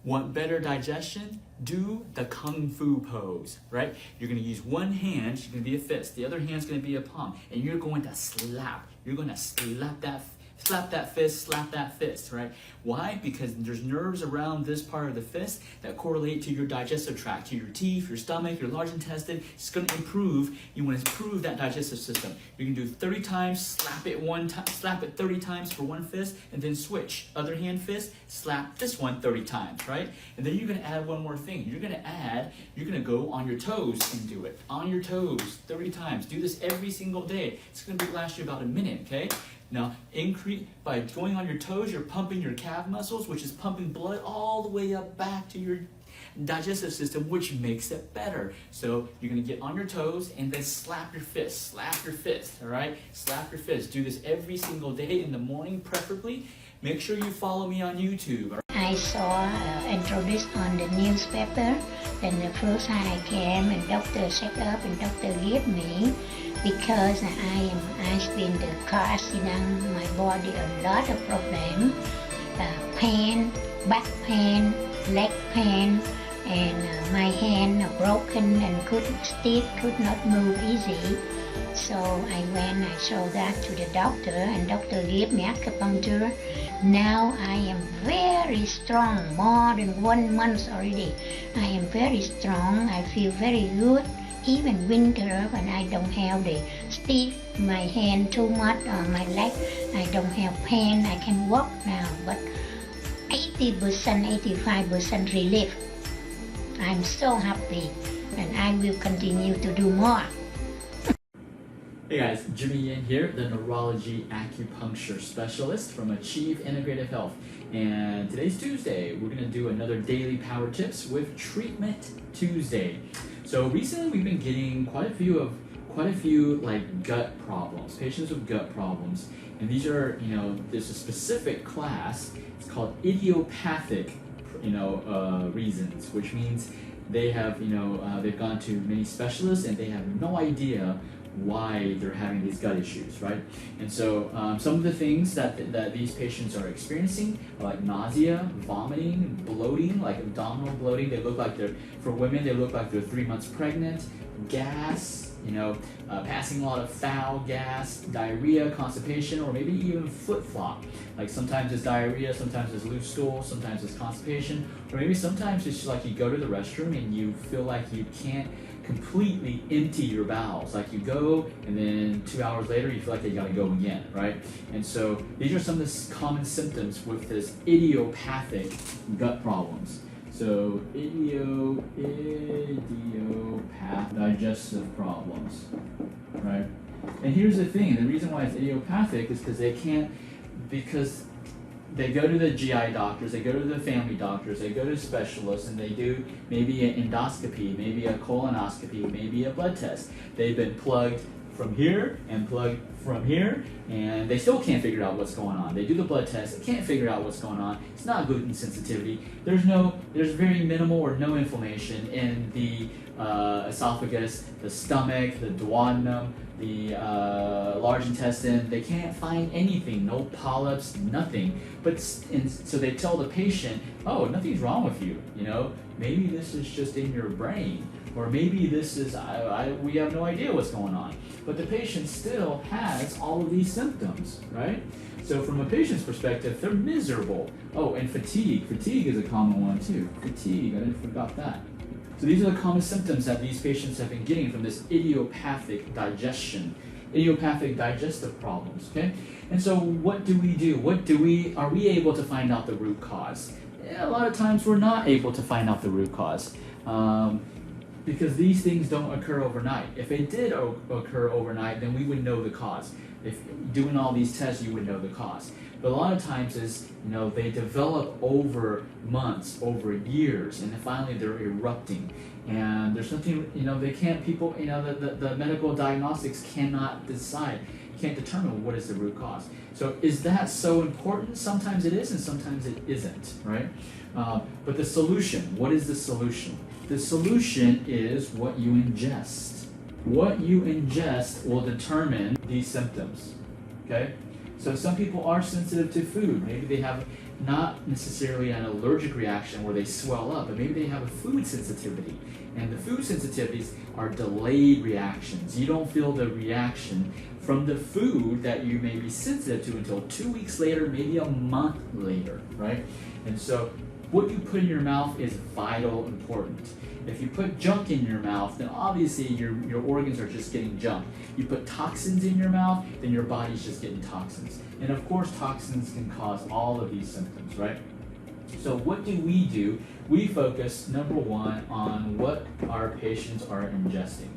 Want better digestion? Do the Kung Fu pose, right? You're going to use one hand, you're going to be a fist, the other hand's going to be a palm, and you're going to slap. You're going to slap that fist, slap that fist, right? Why? Because there's nerves around this part of the fist that correlate to your digestive tract, to your teeth, your stomach, your large intestine. It's going to improve. You want to improve that digestive system. You can do 30 times, slap it 30 times for one fist, and then switch. Other hand fist, slap this one 30 times, right? And then you're going to add one more thing. You're going to go on your toes and do it. On your toes 30 times. Do this every single day. It's going to last you about a minute, okay? Now, by going on your toes, you're pumping your calf muscles, which is pumping blood all the way up back to your digestive system, which makes it better. So you're going to get on your toes and then slap your fist, all right? Slap your fist. Do this every single day in the morning, preferably. Make sure you follow me on YouTube. Right? I saw introduced on the newspaper, then the first time I came and doctor check up and doctor give me because I've been the car accident, my body a lot of problem, pain, back pain, leg pain, and my hand broken and could not move easy. So I showed that to the doctor and doctor gave me acupuncture. Now I am very strong, more than 1 month already. I am very strong, I feel very good. Even winter when I don't have the stiff my hand too much or my leg, I don't have pain, I can walk now, but 80%, 85% relief. I'm so happy and I will continue to do more. Hey guys, Jimmy Yin here, the neurology acupuncture specialist from Achieve Integrative Health. And today's Tuesday, we're going to do another daily power tips with Treatment Tuesday. So recently we've been getting quite a few like gut problems, patients with gut problems. And these are, there's a specific class, it's called idiopathic, reasons, which means they have, they've gone to many specialists and they have no idea why they're having these gut issues, right? And so some of the things that these patients are experiencing are like nausea, vomiting, bloating, like abdominal bloating. They look like for women, they look like they're 3 months pregnant, gas, passing a lot of foul gas, diarrhea, constipation, or maybe even flip-flop. Like sometimes it's diarrhea, sometimes it's loose stool, sometimes it's constipation, or maybe sometimes it's like you go to the restroom and you feel like you can't completely empty your bowels. Like you go and then 2 hours later you feel like you gotta go again, right? And so these are some of the common symptoms with this idiopathic gut problems. So idiopathic digestive problems, right? And here's the thing, the reason why it's idiopathic is because they go to the GI doctors, they go to the family doctors, they go to specialists, and they do maybe an endoscopy, maybe a colonoscopy, maybe a blood test. They've been plugged from here and plugged from here, and they still can't figure out what's going on. They do the blood test, they can't figure out what's going on. It's not gluten sensitivity. There's very minimal or no inflammation in the esophagus, the stomach, the duodenum, the large intestine. They can't find anything, no polyps, nothing. So they tell the patient, oh, nothing's wrong with you, maybe this is just in your brain, or maybe this is, we have no idea what's going on. But the patient still has all of these symptoms, right? So from a patient's perspective, they're miserable. Oh, and fatigue. Fatigue is a common one too. Fatigue, I forgot that. So these are the common symptoms that these patients have been getting from this idiopathic digestion, idiopathic digestive problems, okay? And so what do we do? Are we able to find out the root cause? Yeah, a lot of times we're not able to find out the root cause because these things don't occur overnight. If it did occur overnight, then we would know the cause. If doing all these tests, you would know the cause. But a lot of times they develop over months, over years, and then finally they're erupting. And there's nothing, they can't, the medical diagnostics cannot can't determine what is the root cause. So is that so important? Sometimes it is and sometimes it isn't, right? But the solution, what is the solution? The solution is what you ingest. What you ingest will determine these symptoms, okay? So some people are sensitive to food. Maybe they have not necessarily an allergic reaction where they swell up, but maybe they have a food sensitivity. And the food sensitivities are delayed reactions. You don't feel the reaction from the food that you may be sensitive to until 2 weeks later, maybe a month later, right? And so what you put in your mouth is vital important. If you put junk in your mouth, then obviously your organs are just getting junk. You put toxins in your mouth, then your body's just getting toxins. And of course, toxins can cause all of these symptoms, right? So what do? We focus, number one, on what our patients are ingesting.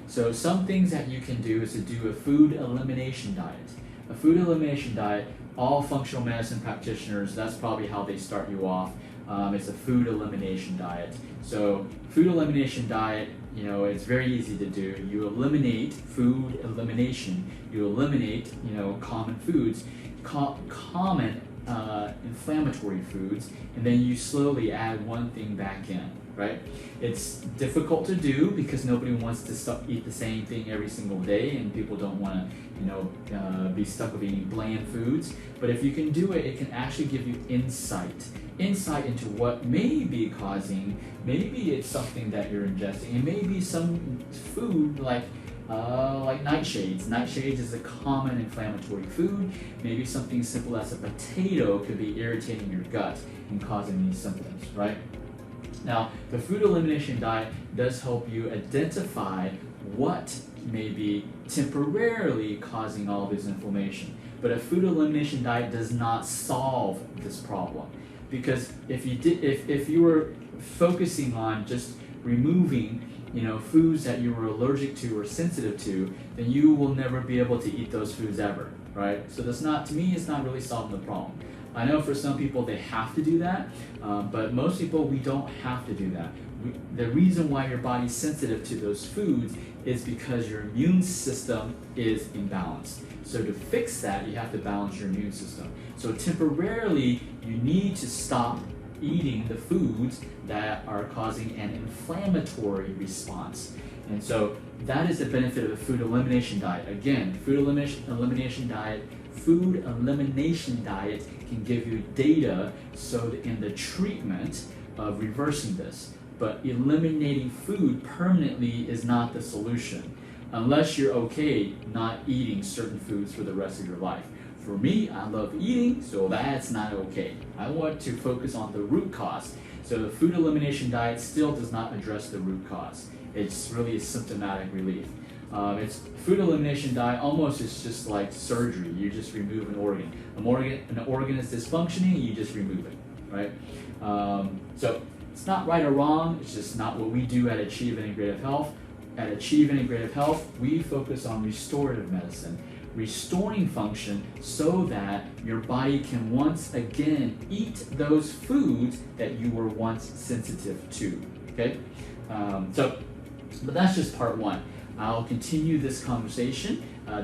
So some things that you can do is to do a food elimination diet. A food elimination diet, all functional medicine practitioners, that's probably how they start you off. It's a food elimination diet. So food elimination diet, it's very easy to do. You eliminate food elimination. You eliminate, common foods, common inflammatory foods, and then you slowly add one thing back in, right? It's difficult to do because nobody wants to eat the same thing every single day, and people don't want to, be stuck with eating bland foods. But if you can do it, it can actually give you insight into what may be causing. Maybe it's something that you're ingesting. It may be some food like nightshades. Nightshades is a common inflammatory food. Maybe something simple as a potato could be irritating your gut and causing these symptoms, right? Now, the food elimination diet does help you identify what may be temporarily causing all this inflammation. But a food elimination diet does not solve this problem. Because if you were focusing on just removing foods that you were allergic to or sensitive to, then you will never be able to eat those foods ever, right? So to me, it's not really solving the problem. I know for some people they have to do that, but most people, we don't have to do that. The reason why your body's sensitive to those foods is because your immune system is imbalanced. So to fix that, you have to balance your immune system. So temporarily, you need to stop eating the foods that are causing an inflammatory response. And so that is the benefit of a food elimination diet. Again, food elimination diet can give you data so that in the treatment of reversing this. But eliminating food permanently is not the solution, unless you're okay not eating certain foods for the rest of your life. For me, I love eating, so that's not okay. I want to focus on the root cause. So the food elimination diet still does not address the root cause. It's really a symptomatic relief. It's food elimination diet almost is just like surgery. You just remove an organ. An organ is dysfunctioning, you just remove it, right? So it's not right or wrong, it's just not what we do at Achieve Integrative Health. At Achieve Integrative Health, we focus on restorative medicine, restoring function so that your body can once again eat those foods that you were once sensitive to, okay? But that's just part one. I'll continue this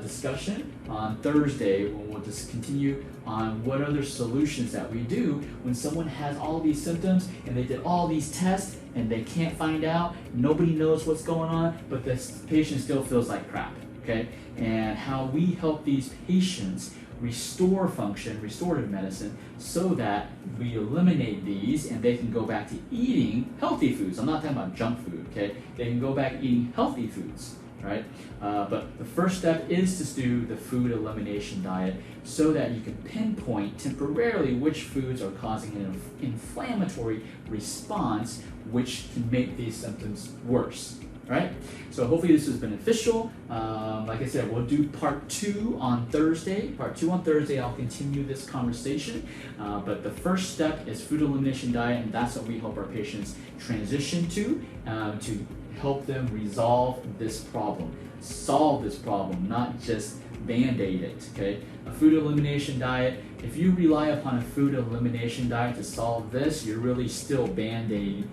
discussion on Thursday when we'll just continue on what other solutions that we do when someone has all these symptoms and they did all these tests and they can't find out, nobody knows what's going on, but the patient still feels like crap, okay? And how we help these patients restore function, restorative medicine, so that we eliminate these and they can go back to eating healthy foods. I'm not talking about junk food, okay? They can go back eating healthy foods, right? But the first step is to do the food elimination diet so that you can pinpoint temporarily which foods are causing an inflammatory response which can make these symptoms worse. Right? So hopefully this was beneficial. Like I said, we'll do part 2 on Thursday. I'll continue this conversation. But the first step is food elimination diet, and that's what we help our patients transition to help them resolve this problem. Solve this problem, not just band-aid it, okay? A food elimination diet, if you rely upon a food elimination diet to solve this, you're really still band-aiding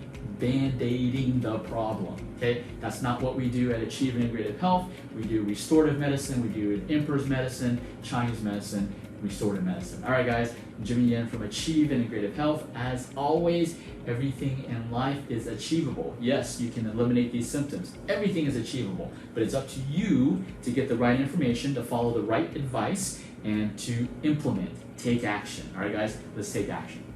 the problem, okay? That's not what we do at Achieve Integrative Health. We do restorative medicine, we do Emperor's medicine, Chinese medicine, restorative medicine. All right, guys, Jimmy Yen from Achieve Integrative Health. As always, everything in life is achievable. Yes, you can eliminate these symptoms. Everything is achievable, but it's up to you to get the right information, to follow the right advice, and to implement. take action. All right, guys, let's take action.